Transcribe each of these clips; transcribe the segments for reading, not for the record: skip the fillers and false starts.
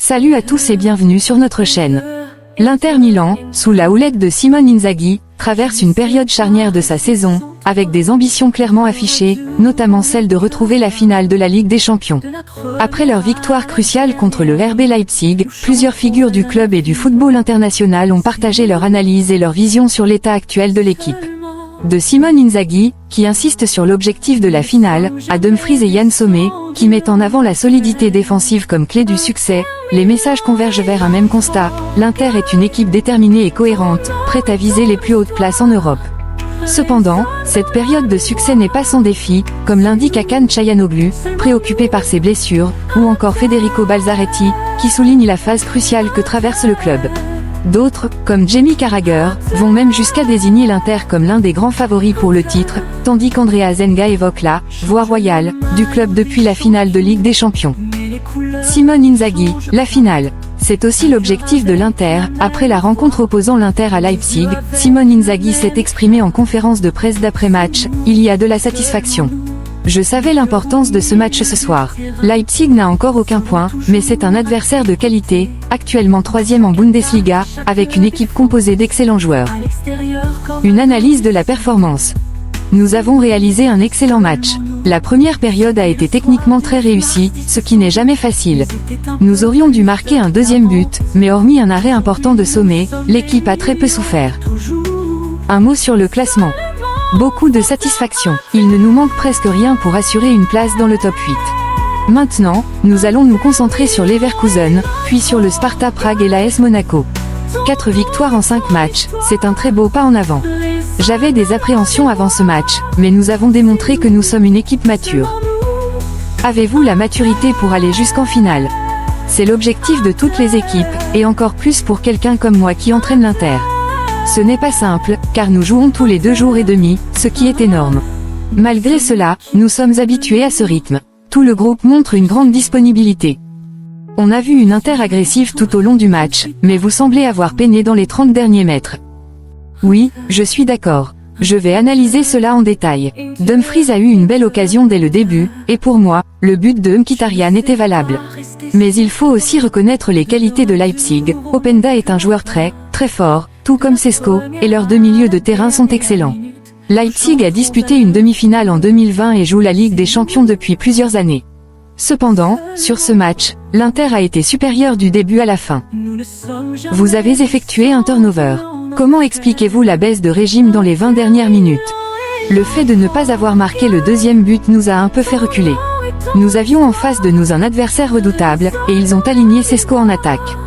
Salut à tous et bienvenue sur notre chaîne. L'Inter Milan, sous la houlette de Simone Inzaghi, traverse une période charnière de sa saison, avec des ambitions clairement affichées, notamment celle de retrouver la finale de la Ligue des Champions. Après leur victoire cruciale contre le RB Leipzig, plusieurs figures du club et du football international ont partagé leur analyse et leur vision sur l'état actuel de l'équipe. De Simone Inzaghi, qui insiste sur l'objectif de la finale, à Dumfries et Yann Sommet, qui mettent en avant la solidité défensive comme clé du succès, les messages convergent vers un même constat: l'Inter est une équipe déterminée et cohérente, prête à viser les plus hautes places en Europe. Cependant, cette période de succès n'est pas sans défi, comme l'indique Hakan Çalhanoğlu, préoccupé par ses blessures, ou encore Federico Balzaretti, qui souligne la phase cruciale que traverse le club. D'autres, comme Jamie Carragher, vont même jusqu'à désigner l'Inter comme l'un des grands favoris pour le titre, tandis qu'Andrea Zenga évoque la « voie royale » du club depuis la finale de Ligue des Champions. Simone Inzaghi, la finale. C'est aussi l'objectif de l'Inter. Après la rencontre opposant l'Inter à Leipzig, Simone Inzaghi s'est exprimé en conférence de presse d'après-match: « Il y a de la satisfaction. Je savais l'importance de ce match ce soir. Leipzig n'a encore aucun point, mais c'est un adversaire de qualité, actuellement 3e en Bundesliga, avec une équipe composée d'excellents joueurs. » Une analyse de la performance. Nous avons réalisé un excellent match. La première période a été techniquement très réussie, ce qui n'est jamais facile. Nous aurions dû marquer un deuxième but, mais hormis un arrêt important de Sommet, l'équipe a très peu souffert. Un mot sur le classement. Beaucoup de satisfaction. Il ne nous manque presque rien pour assurer une place dans le top 8. Maintenant, nous allons nous concentrer sur Leverkusen, puis sur le Sparta Prague et l'AS Monaco. 4 victoires en 5 matchs, c'est un très beau pas en avant. J'avais des appréhensions avant ce match, mais nous avons démontré que nous sommes une équipe mature. Avez-vous la maturité pour aller jusqu'en finale? C'est l'objectif de toutes les équipes, et encore plus pour quelqu'un comme moi qui entraîne l'Inter. Ce n'est pas simple, car nous jouons tous les 2 jours et demi, ce qui est énorme. Malgré cela, nous sommes habitués à ce rythme. Tout le groupe montre une grande disponibilité. On a vu une Inter agressive tout au long du match, mais vous semblez avoir peiné dans les 30 derniers mètres. Oui, je suis d'accord. Je vais analyser cela en détail. Dumfries a eu une belle occasion dès le début, et pour moi, le but de Mkhitaryan était valable. Mais il faut aussi reconnaître les qualités de Leipzig. Openda est un joueur très fort, tout comme Šeško, et leurs deux milieux de terrain sont excellents. Leipzig a disputé une demi-finale en 2020 et joue la Ligue des Champions depuis plusieurs années. Cependant, sur ce match, l'Inter a été supérieur du début à la fin. Vous avez effectué un turnover. Comment expliquez-vous la baisse de régime dans les 20 dernières minutes? Le fait de ne pas avoir marqué le deuxième but nous a un peu fait reculer. Nous avions en face de nous un adversaire redoutable, et ils ont aligné Šeško en attaque.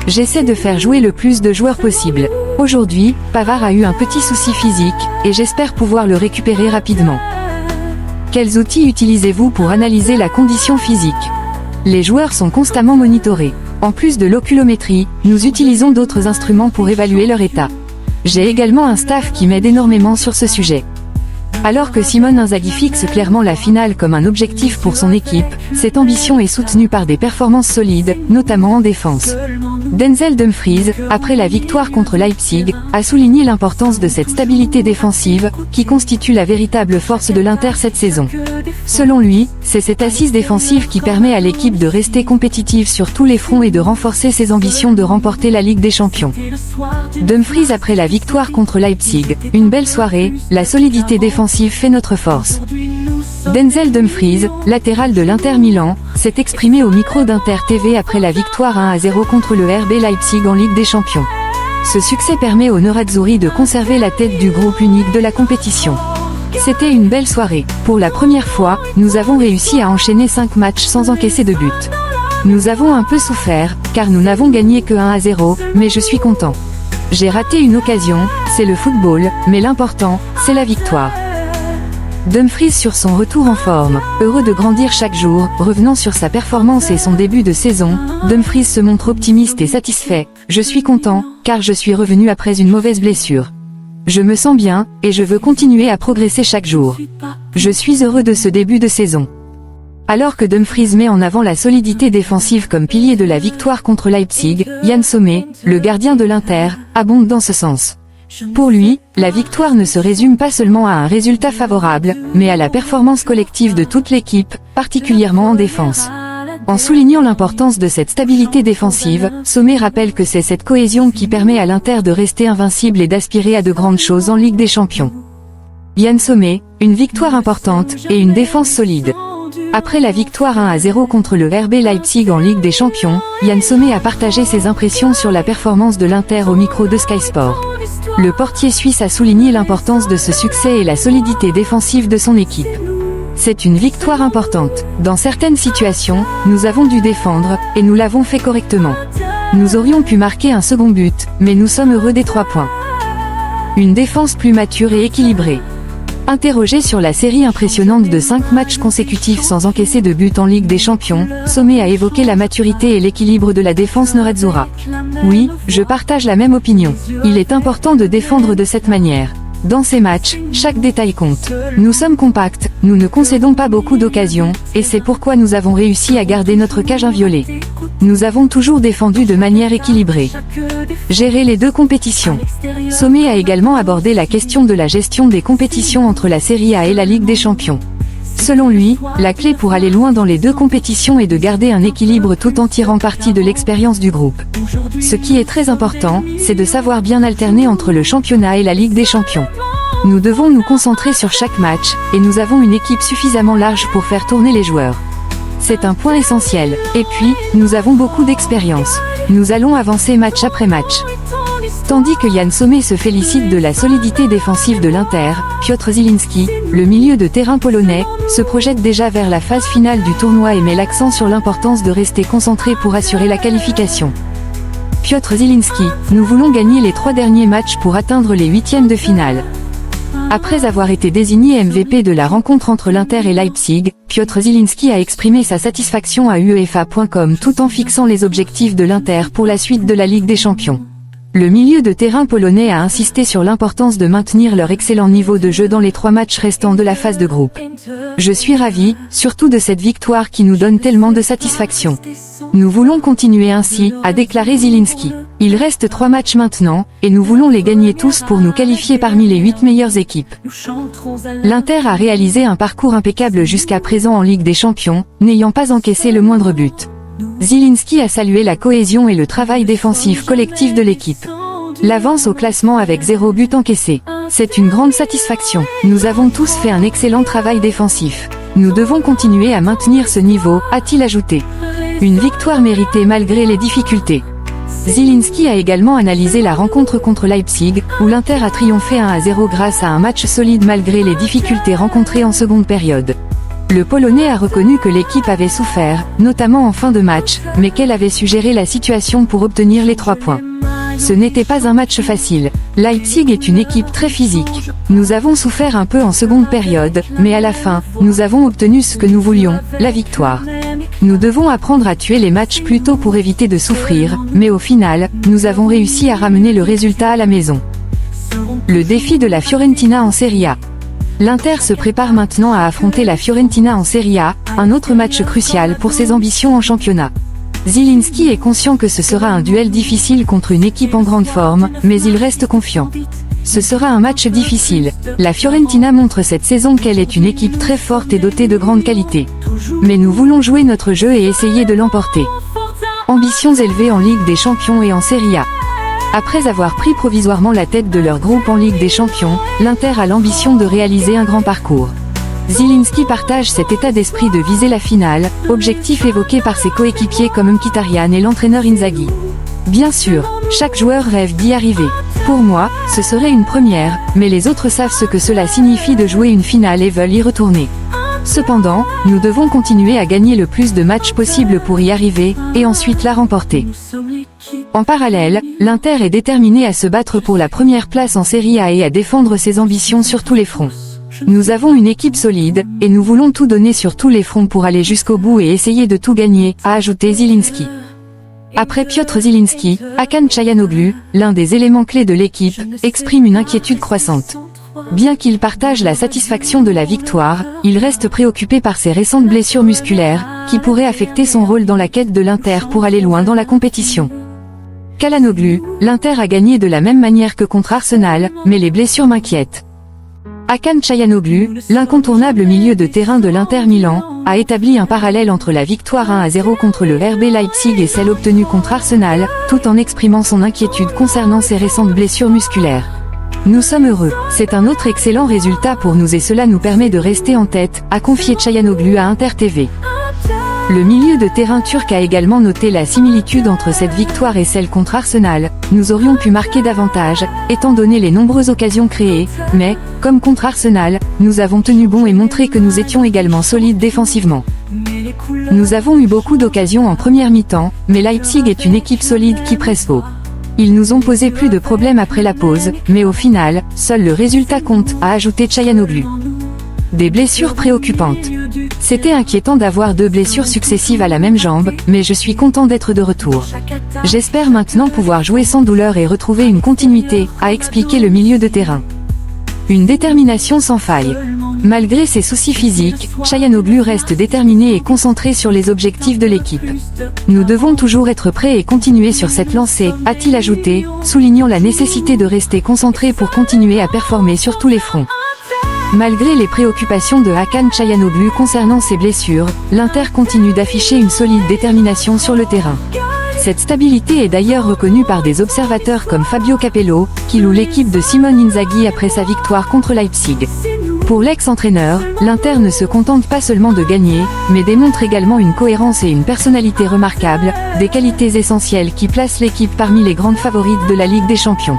J'essaie de faire jouer le plus de joueurs possible. Aujourd'hui, Pavard a eu un petit souci physique, et j'espère pouvoir le récupérer rapidement. Quels outils utilisez-vous pour analyser la condition physique? Les joueurs sont constamment monitorés. En plus de l'oculométrie, nous utilisons d'autres instruments pour évaluer leur état. J'ai également un staff qui m'aide énormément sur ce sujet. Alors que Simone Inzaghi fixe clairement la finale comme un objectif pour son équipe, cette ambition est soutenue par des performances solides, notamment en défense. Denzel Dumfries, après la victoire contre Leipzig, a souligné l'importance de cette stabilité défensive, qui constitue la véritable force de l'Inter cette saison. Selon lui, c'est cette assise défensive qui permet à l'équipe de rester compétitive sur tous les fronts et de renforcer ses ambitions de remporter la Ligue des Champions. Dumfries après la victoire contre Leipzig, une belle soirée, la solidité défensive fait notre force. Denzel Dumfries, latéral de l'Inter Milan, s'est exprimé au micro d'Inter TV après la victoire 1-0 contre le RB Leipzig en Ligue des Champions. Ce succès permet aux Nerazzurri de conserver la tête du groupe unique de la compétition. C'était une belle soirée. Pour la première fois, nous avons réussi à enchaîner 5 matchs sans encaisser de but. Nous avons un peu souffert, car nous n'avons gagné que 1-0, mais je suis content. J'ai raté une occasion, c'est le football, mais l'important, c'est la victoire. Dumfries sur son retour en forme, heureux de grandir chaque jour, revenant sur sa performance et son début de saison, Dumfries se montre optimiste et satisfait. Je suis content, car je suis revenu après une mauvaise blessure. Je me sens bien, et je veux continuer à progresser chaque jour. Je suis heureux de ce début de saison. Alors que Dumfries met en avant la solidité défensive comme pilier de la victoire contre Leipzig, Yann Sommet, le gardien de l'Inter, abonde dans ce sens. Pour lui, la victoire ne se résume pas seulement à un résultat favorable, mais à la performance collective de toute l'équipe, particulièrement en défense. En soulignant l'importance de cette stabilité défensive, Sommet rappelle que c'est cette cohésion qui permet à l'Inter de rester invincible et d'aspirer à de grandes choses en Ligue des Champions. Yann Sommet, une victoire importante et une défense solide. Après la victoire 1-0 contre le RB Leipzig en Ligue des Champions, Yann Sommet a partagé ses impressions sur la performance de l'Inter au micro de Sky Sport. Le portier suisse a souligné l'importance de ce succès et la solidité défensive de son équipe. C'est une victoire importante. Dans certaines situations, nous avons dû défendre, et nous l'avons fait correctement. Nous aurions pu marquer un second but, mais nous sommes heureux des 3 points. Une défense plus mature et équilibrée. Interrogé sur la série impressionnante de 5 matchs consécutifs sans encaisser de but en Ligue des Champions, Sommet a évoqué la maturité et l'équilibre de la défense nerazzurra. Oui, je partage la même opinion. Il est important de défendre de cette manière. Dans ces matchs, chaque détail compte. Nous sommes compacts, nous ne concédons pas beaucoup d'occasions, et c'est pourquoi nous avons réussi à garder notre cage inviolée. Nous avons toujours défendu de manière équilibrée. Gérer les 2 compétitions. Sommet a également abordé la question de la gestion des compétitions entre la Serie A et la Ligue des Champions. Selon lui, la clé pour aller loin dans les 2 compétitions est de garder un équilibre tout en tirant parti de l'expérience du groupe. Ce qui est très important, c'est de savoir bien alterner entre le championnat et la Ligue des Champions. Nous devons nous concentrer sur chaque match, et nous avons une équipe suffisamment large pour faire tourner les joueurs. C'est un point essentiel. Et puis, nous avons beaucoup d'expérience. Nous allons avancer match après match. Tandis que Yann Sommet se félicite de la solidité défensive de l'Inter, Piotr Zielinski, le milieu de terrain polonais, se projette déjà vers la phase finale du tournoi et met l'accent sur l'importance de rester concentré pour assurer la qualification. Piotr Zielinski, nous voulons gagner les 3 derniers matchs pour atteindre les 8e de finale. Après avoir été désigné MVP de la rencontre entre l'Inter et Leipzig, Piotr Zielinski a exprimé sa satisfaction à UEFA.com tout en fixant les objectifs de l'Inter pour la suite de la Ligue des Champions. Le milieu de terrain polonais a insisté sur l'importance de maintenir leur excellent niveau de jeu dans les 3 matchs restants de la phase de groupe. Je suis ravi, surtout de cette victoire qui nous donne tellement de satisfaction. Nous voulons continuer ainsi, a déclaré Zielinski. Il reste 3 matchs maintenant, et nous voulons les gagner tous pour nous qualifier parmi les 8 meilleures équipes. L'Inter a réalisé un parcours impeccable jusqu'à présent en Ligue des Champions, n'ayant pas encaissé le moindre but. Zielinski a salué la cohésion et le travail défensif collectif de l'équipe. L'avance au classement avec 0 but encaissé. C'est une grande satisfaction. Nous avons tous fait un excellent travail défensif. Nous devons continuer à maintenir ce niveau, a-t-il ajouté. Une victoire méritée malgré les difficultés. Zielinski a également analysé la rencontre contre Leipzig, où l'Inter a triomphé 1-0 grâce à un match solide malgré les difficultés rencontrées en seconde période. Le Polonais a reconnu que l'équipe avait souffert, notamment en fin de match, mais qu'elle avait su gérer la situation pour obtenir les 3 points. Ce n'était pas un match facile. Leipzig est une équipe très physique. Nous avons souffert un peu en seconde période, mais à la fin, nous avons obtenu ce que nous voulions, la victoire. Nous devons apprendre à tuer les matchs plus tôt pour éviter de souffrir, mais au final, nous avons réussi à ramener le résultat à la maison. Le défi de la Fiorentina en Serie A. L'Inter se prépare maintenant à affronter la Fiorentina en Serie A, un autre match crucial pour ses ambitions en championnat. Zielinski est conscient que ce sera un duel difficile contre une équipe en grande forme, mais il reste confiant. Ce sera un match difficile. La Fiorentina montre cette saison qu'elle est une équipe très forte et dotée de grandes qualités. Mais nous voulons jouer notre jeu et essayer de l'emporter. Ambitions élevées en Ligue des Champions et en Serie A. Après avoir pris provisoirement la tête de leur groupe en Ligue des Champions, l'Inter a l'ambition de réaliser un grand parcours. Zielinski partage cet état d'esprit de viser la finale, objectif évoqué par ses coéquipiers comme Mkhitaryan et l'entraîneur Inzaghi. Bien sûr, chaque joueur rêve d'y arriver. Pour moi, ce serait une première, mais les autres savent ce que cela signifie de jouer une finale et veulent y retourner. Cependant, nous devons continuer à gagner le plus de matchs possible pour y arriver, et ensuite la remporter. En parallèle, l'Inter est déterminé à se battre pour la première place en Serie A et à défendre ses ambitions sur tous les fronts. Nous avons une équipe solide, et nous voulons tout donner sur tous les fronts pour aller jusqu'au bout et essayer de tout gagner, a ajouté Zielinski. Après Piotr Zielinski, Hakan Çalhanoğlu, l'un des éléments clés de l'équipe, exprime une inquiétude croissante. Bien qu'il partage la satisfaction de la victoire, il reste préoccupé par ses récentes blessures musculaires, qui pourraient affecter son rôle dans la quête de l'Inter pour aller loin dans la compétition. Çalhanoğlu, l'Inter a gagné de la même manière que contre Arsenal, mais les blessures m'inquiètent. Hakan Çalhanoğlu, l'incontournable milieu de terrain de l'Inter Milan, a établi un parallèle entre la victoire 1-0 contre le RB Leipzig et celle obtenue contre Arsenal, tout en exprimant son inquiétude concernant ses récentes blessures musculaires. Nous sommes heureux, c'est un autre excellent résultat pour nous et cela nous permet de rester en tête, a confié Çalhanoğlu à Inter TV. Le milieu de terrain turc a également noté la similitude entre cette victoire et celle contre Arsenal. Nous aurions pu marquer davantage, étant donné les nombreuses occasions créées, mais, comme contre Arsenal, nous avons tenu bon et montré que nous étions également solides défensivement. Nous avons eu beaucoup d'occasions en première mi-temps, mais Leipzig est une équipe solide qui presse haut. Ils nous ont posé plus de problèmes après la pause, mais au final, seul le résultat compte, a ajouté Çalhanoğlu. Des blessures préoccupantes. C'était inquiétant d'avoir 2 blessures successives à la même jambe, mais je suis content d'être de retour. J'espère maintenant pouvoir jouer sans douleur et retrouver une continuité, a expliqué le milieu de terrain. Une détermination sans faille. Malgré ses soucis physiques, Çalhanoğlu reste déterminé et concentré sur les objectifs de l'équipe. Nous devons toujours être prêts et continuer sur cette lancée, a-t-il ajouté, soulignant la nécessité de rester concentré pour continuer à performer sur tous les fronts. Malgré les préoccupations de Hakan Çalhanoğlu concernant ses blessures, l'Inter continue d'afficher une solide détermination sur le terrain. Cette stabilité est d'ailleurs reconnue par des observateurs comme Fabio Capello, qui loue l'équipe de Simone Inzaghi après sa victoire contre Leipzig. Pour l'ex-entraîneur, l'Inter ne se contente pas seulement de gagner, mais démontre également une cohérence et une personnalité remarquables, des qualités essentielles qui placent l'équipe parmi les grandes favorites de la Ligue des Champions.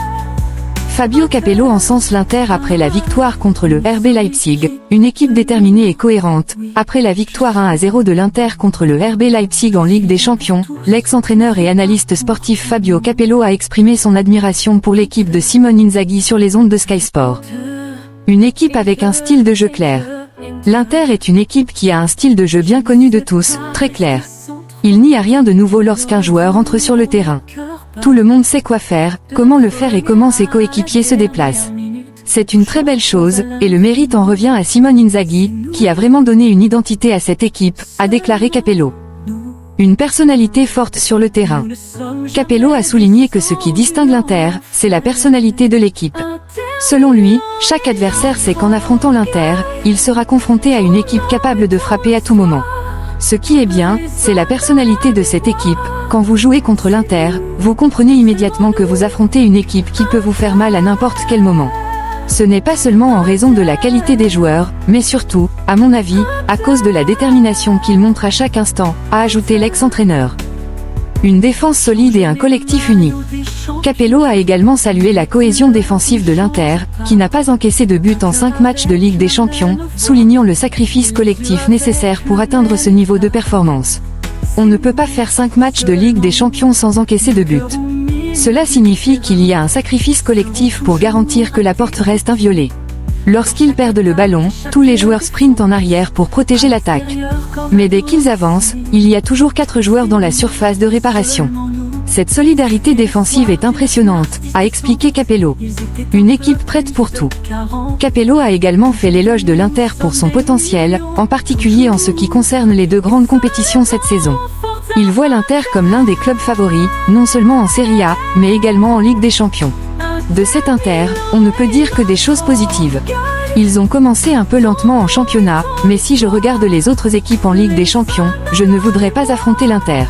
Fabio Capello encense l'Inter après la victoire contre le RB Leipzig, une équipe déterminée et cohérente. Après la victoire 1-0 de l'Inter contre le RB Leipzig en Ligue des Champions, l'ex-entraîneur et analyste sportif Fabio Capello a exprimé son admiration pour l'équipe de Simone Inzaghi sur les ondes de Sky Sport. Une équipe avec un style de jeu clair. L'Inter est une équipe qui a un style de jeu bien connu de tous, très clair. Il n'y a rien de nouveau lorsqu'un joueur entre sur le terrain. Tout le monde sait quoi faire, comment le faire et comment ses coéquipiers se déplacent. C'est une très belle chose, et le mérite en revient à Simone Inzaghi, qui a vraiment donné une identité à cette équipe, a déclaré Capello. Une personnalité forte sur le terrain. Capello a souligné que ce qui distingue l'Inter, c'est la personnalité de l'équipe. Selon lui, chaque adversaire sait qu'en affrontant l'Inter, il sera confronté à une équipe capable de frapper à tout moment. Ce qui est bien, c'est la personnalité de cette équipe. Quand vous jouez contre l'Inter, vous comprenez immédiatement que vous affrontez une équipe qui peut vous faire mal à n'importe quel moment. Ce n'est pas seulement en raison de la qualité des joueurs, mais surtout, à mon avis, à cause de la détermination qu'ils montrent à chaque instant, a ajouté l'ex-entraîneur. Une défense solide et un collectif uni. Capello a également salué la cohésion défensive de l'Inter, qui n'a pas encaissé de but en 5 matchs de Ligue des Champions, soulignant le sacrifice collectif nécessaire pour atteindre ce niveau de performance. On ne peut pas faire 5 matchs de Ligue des Champions sans encaisser de but. Cela signifie qu'il y a un sacrifice collectif pour garantir que la porte reste inviolée. Lorsqu'ils perdent le ballon, tous les joueurs sprintent en arrière pour protéger l'attaque. Mais dès qu'ils avancent, il y a toujours 4 joueurs dans la surface de réparation. Cette solidarité défensive est impressionnante, a expliqué Capello. Une équipe prête pour tout. Capello a également fait l'éloge de l'Inter pour son potentiel, en particulier en ce qui concerne les 2 grandes compétitions cette saison. Il voit l'Inter comme l'un des clubs favoris, non seulement en Serie A, mais également en Ligue des Champions. De cet Inter, on ne peut dire que des choses positives. Ils ont commencé un peu lentement en championnat, mais si je regarde les autres équipes en Ligue des Champions, je ne voudrais pas affronter l'Inter.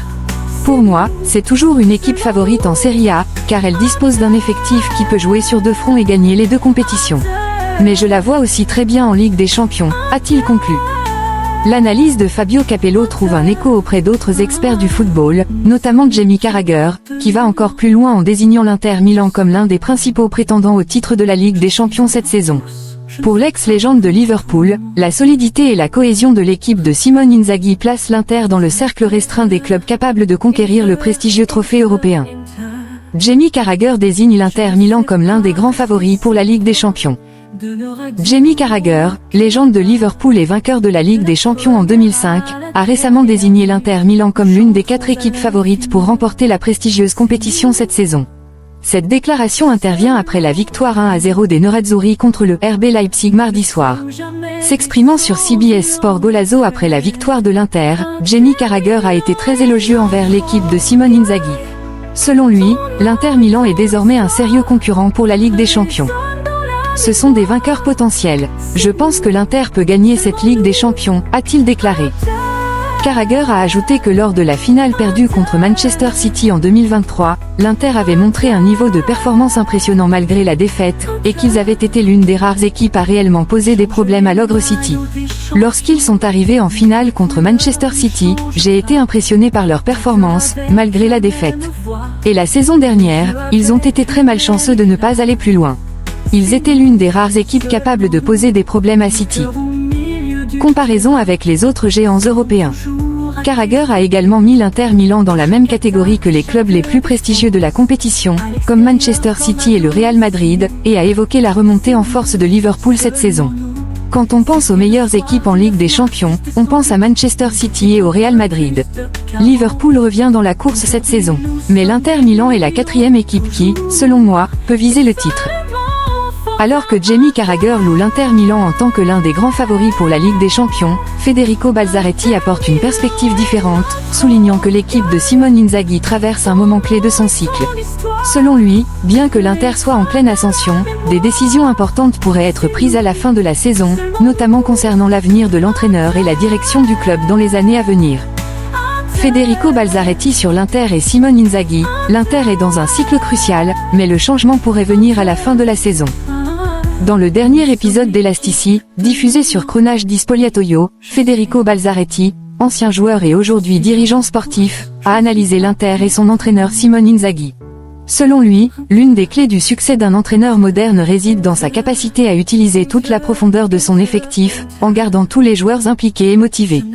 Pour moi, c'est toujours une équipe favorite en Serie A, car elle dispose d'un effectif qui peut jouer sur 2 fronts et gagner les 2 compétitions. Mais je la vois aussi très bien en Ligue des Champions, a-t-il conclu. L'analyse de Fabio Capello trouve un écho auprès d'autres experts du football, notamment Jamie Carragher, qui va encore plus loin en désignant l'Inter Milan comme l'un des principaux prétendants au titre de la Ligue des Champions cette saison. Pour l'ex-légende de Liverpool, la solidité et la cohésion de l'équipe de Simone Inzaghi placent l'Inter dans le cercle restreint des clubs capables de conquérir le prestigieux trophée européen. Jamie Carragher désigne l'Inter Milan comme l'un des grands favoris pour la Ligue des Champions. Jamie Carragher, légende de Liverpool et vainqueur de la Ligue des Champions en 2005, a récemment désigné l'Inter Milan comme l'une des 4 équipes favorites pour remporter la prestigieuse compétition cette saison. Cette déclaration intervient après la victoire 1-0 des Nerazzurri contre le RB Leipzig mardi soir. S'exprimant sur CBS Sport Golazo après la victoire de l'Inter, Jamie Carragher a été très élogieux envers l'équipe de Simone Inzaghi. Selon lui, l'Inter Milan est désormais un sérieux concurrent pour la Ligue des Champions. Ce sont des vainqueurs potentiels. Je pense que l'Inter peut gagner cette Ligue des Champions, a-t-il déclaré. Carragher a ajouté que lors de la finale perdue contre Manchester City en 2023, l'Inter avait montré un niveau de performance impressionnant malgré la défaite, et qu'ils avaient été l'une des rares équipes à réellement poser des problèmes à l'Ogre City. Lorsqu'ils sont arrivés en finale contre Manchester City, j'ai été impressionné par leur performance, malgré la défaite. Et la saison dernière, ils ont été très malchanceux de ne pas aller plus loin. Ils étaient l'une des rares équipes capables de poser des problèmes à City. Comparaison avec les autres géants européens. Carragher a également mis l'Inter Milan dans la même catégorie que les clubs les plus prestigieux de la compétition, comme Manchester City et le Real Madrid, et a évoqué la remontée en force de Liverpool cette saison. Quand on pense aux meilleures équipes en Ligue des Champions, on pense à Manchester City et au Real Madrid. Liverpool revient dans la course cette saison. Mais l'Inter Milan est la 4e équipe qui, selon moi, peut viser le titre. Alors que Jamie Carragher loue l'Inter Milan en tant que l'un des grands favoris pour la Ligue des Champions, Federico Balzaretti apporte une perspective différente, soulignant que l'équipe de Simone Inzaghi traverse un moment clé de son cycle. Selon lui, bien que l'Inter soit en pleine ascension, des décisions importantes pourraient être prises à la fin de la saison, notamment concernant l'avenir de l'entraîneur et la direction du club dans les années à venir. Federico Balzaretti sur l'Inter et Simone Inzaghi, l'Inter est dans un cycle crucial, mais le changement pourrait venir à la fin de la saison. Dans le dernier épisode d'Elasticity, diffusé sur Cronage di Spogliatoio, Federico Balzaretti, ancien joueur et aujourd'hui dirigeant sportif, a analysé l'Inter et son entraîneur Simone Inzaghi. Selon lui, l'une des clés du succès d'un entraîneur moderne réside dans sa capacité à utiliser toute la profondeur de son effectif, en gardant tous les joueurs impliqués et motivés.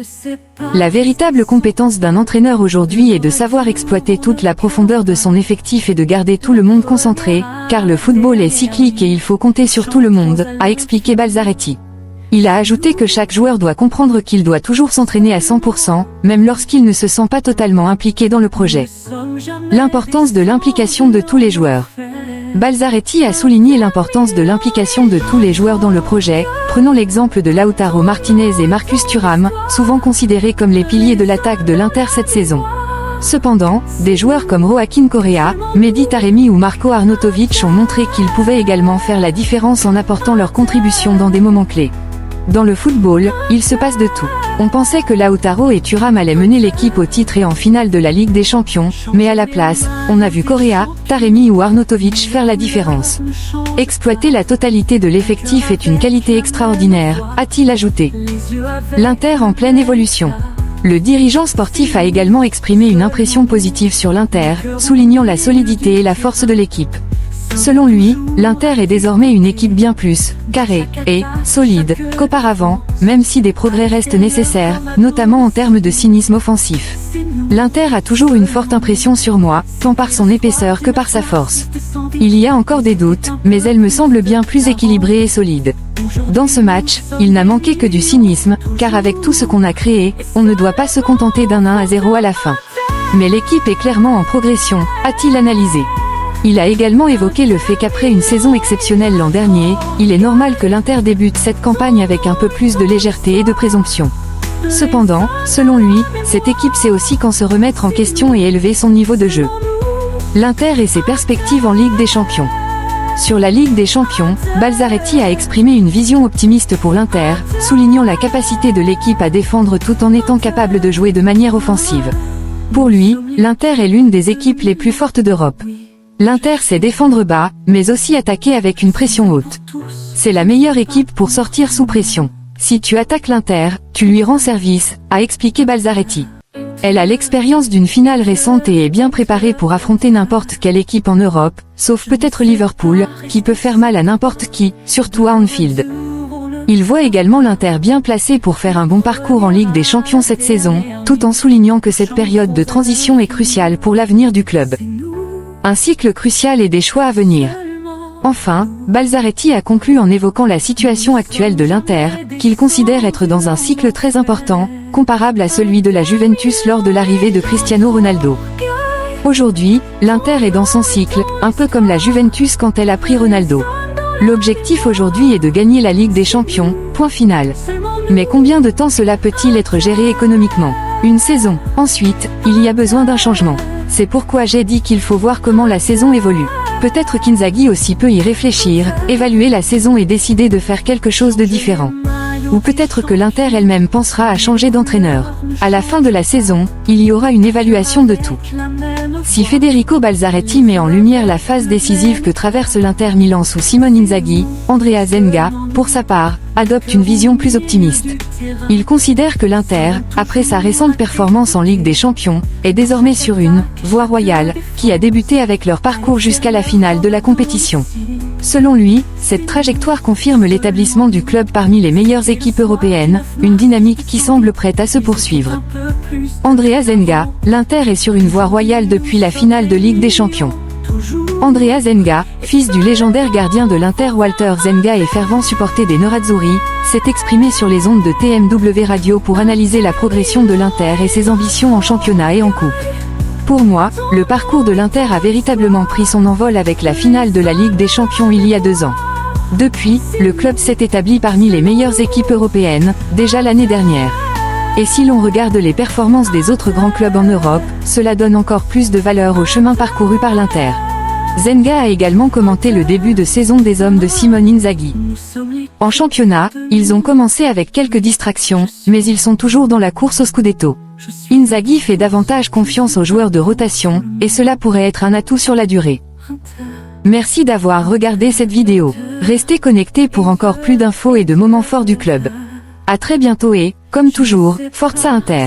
La véritable compétence d'un entraîneur aujourd'hui est de savoir exploiter toute la profondeur de son effectif et de garder tout le monde concentré, car le football est cyclique et il faut compter sur tout le monde, a expliqué Balzaretti. Il a ajouté que chaque joueur doit comprendre qu'il doit toujours s'entraîner à 100%, même lorsqu'il ne se sent pas totalement impliqué dans le projet. L'importance de l'implication de tous les joueurs. Balzaretti a souligné l'importance de l'implication de tous les joueurs dans le projet, prenant l'exemple de Lautaro Martinez et Marcus Thuram, souvent considérés comme les piliers de l'attaque de l'Inter cette saison. Cependant, des joueurs comme Joaquin Correa, Mehdi Taremi ou Marco Arnautovic ont montré qu'ils pouvaient également faire la différence en apportant leur contribution dans des moments clés. Dans le football, il se passe de tout. On pensait que Lautaro et Thuram allaient mener l'équipe au titre et en finale de la Ligue des Champions, mais à la place, on a vu Correa, Taremi ou Arnautovic faire la différence. Exploiter la totalité de l'effectif est une qualité extraordinaire, a-t-il ajouté. L'Inter en pleine évolution. Le dirigeant sportif a également exprimé une impression positive sur l'Inter, soulignant la solidité et la force de l'équipe. Selon lui, l'Inter est désormais une équipe bien plus carrée et solide qu'auparavant, même si des progrès restent nécessaires, notamment en termes de cynisme offensif. L'Inter a toujours une forte impression sur moi, tant par son épaisseur que par sa force. Il y a encore des doutes, mais elle me semble bien plus équilibrée et solide. Dans ce match, il n'a manqué que du cynisme, car avec tout ce qu'on a créé, on ne doit pas se contenter d'un 1-0 à la fin. Mais l'équipe est clairement en progression, a-t-il analysé. Il a également évoqué le fait qu'après une saison exceptionnelle l'an dernier, il est normal que l'Inter débute cette campagne avec un peu plus de légèreté et de présomption. Cependant, selon lui, cette équipe sait aussi quand se remettre en question et élever son niveau de jeu. L'Inter et ses perspectives en Ligue des Champions. Sur la Ligue des Champions, Balzaretti a exprimé une vision optimiste pour l'Inter, soulignant la capacité de l'équipe à défendre tout en étant capable de jouer de manière offensive. Pour lui, l'Inter est l'une des équipes les plus fortes d'Europe. L'Inter sait défendre bas, mais aussi attaquer avec une pression haute. C'est la meilleure équipe pour sortir sous pression. Si tu attaques l'Inter, tu lui rends service, a expliqué Balzaretti. Elle a l'expérience d'une finale récente et est bien préparée pour affronter n'importe quelle équipe en Europe, sauf peut-être Liverpool, qui peut faire mal à n'importe qui, surtout à Anfield. Il voit également l'Inter bien placé pour faire un bon parcours en Ligue des Champions cette saison, tout en soulignant que cette période de transition est cruciale pour l'avenir du club. Un cycle crucial et des choix à venir. Enfin, Balzaretti a conclu en évoquant la situation actuelle de l'Inter, qu'il considère être dans un cycle très important, comparable à celui de la Juventus lors de l'arrivée de Cristiano Ronaldo. Aujourd'hui, l'Inter est dans son cycle, un peu comme la Juventus quand elle a pris Ronaldo. L'objectif aujourd'hui est de gagner la Ligue des Champions, point final. Mais combien de temps cela peut-il être géré économiquement? Une saison. Ensuite, il y a besoin d'un changement. c'est pourquoi j'ai dit qu'il faut voir comment la saison évolue. Peut-être qu'Inzaghi aussi peut y réfléchir, évaluer la saison et décider de faire quelque chose de différent. Ou peut-être que l'Inter elle-même pensera à changer d'entraîneur. À la fin de la saison, il y aura une évaluation de tout. Si Federico Balzaretti met en lumière la phase décisive que traverse l'Inter Milan sous Simone Inzaghi, Andrea Zenga, pour sa part, adopte une vision plus optimiste. Il considère que l'Inter, après sa récente performance en Ligue des Champions, est désormais sur une voie royale, qui a débuté avec leur parcours jusqu'à la finale de la compétition. Selon lui, cette trajectoire confirme l'établissement du club parmi les meilleures équipes européennes, une dynamique qui semble prête à se poursuivre. Andrea Zenga, l'Inter est sur une voie royale depuis la finale de Ligue des Champions. Andrea Zenga, fils du légendaire gardien de l'Inter Walter Zenga et fervent supporter des Nerazzurri, s'est exprimé sur les ondes de TMW Radio pour analyser la progression de l'Inter et ses ambitions en championnat et en coupe. Pour moi, le parcours de l'Inter a véritablement pris son envol avec la finale de la Ligue des Champions il y a 2 ans. Depuis, le club s'est établi parmi les meilleures équipes européennes, déjà l'année dernière. Et si l'on regarde les performances des autres grands clubs en Europe, cela donne encore plus de valeur au chemin parcouru par l'Inter. Zenga a également commenté le début de saison des hommes de Simone Inzaghi. En championnat, ils ont commencé avec quelques distractions, mais ils sont toujours dans la course au Scudetto. Inzaghi fait davantage confiance aux joueurs de rotation, et cela pourrait être un atout sur la durée. Merci d'avoir regardé cette vidéo. Restez connectés pour encore plus d'infos et de moments forts du club. À très bientôt et, comme toujours, Forza Inter.